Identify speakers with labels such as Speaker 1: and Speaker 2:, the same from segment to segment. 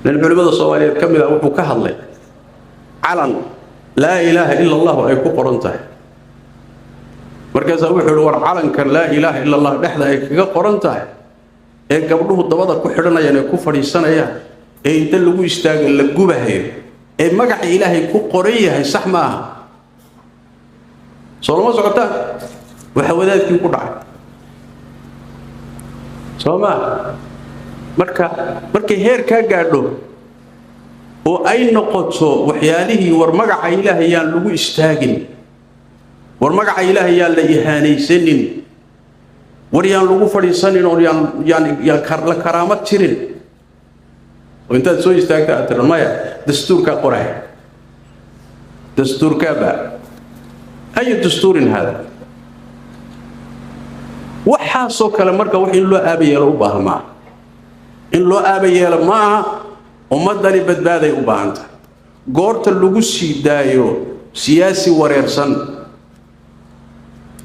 Speaker 1: لأن العلماء الصوماليين كم إذا أبو كهله علن لا إله إلا الله أي كقرنته مركز أبو حلوار علن كان لا إله إلا الله نحن أي كقرنته أي قبله الضوضاء كحرنا يعني كفر السنة أي أنت اللي يستاجل الجوبة هي أي مجح إلهي كقرية هي صح معها صار ما زعتها وحوادات كي كرع صار marka heer ka gaadho oo ay noqoto waxyaalihi war magaca Ilaahay yaan lagu istaagin war magaca Ilaahay yaan la ihaanaysanin war yaan lagu fadhiisanin oo yaan karaamad jirin oo inta soo istaagta atirmaya dastuurka qoray dastuurka ba ay dastuurin hada waxa soo kale marka wax in loo aabayeelo u baahma in loo aabayeelo maaha ummadani badbaaday u baahanta goorta lagu sii daayo siyaasi wareersan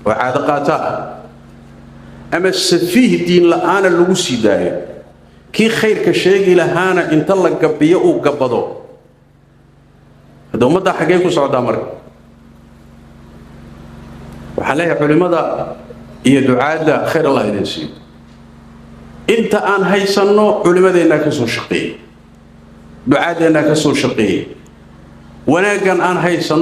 Speaker 1: oo caad qaata ama safiih diin la'aana lagu sii daayo ki khayrka sheegi lahaana inta la gabiyo uu gabado hada ummadda xagee ku socdaa marka waxa leeyahay culimada iyo ducaada khayr Allah idin siiyo inta aan haysano culimadeena ka soo shaqeeyay ducaadena ka soo shaqeeyay wanaagan aan haysano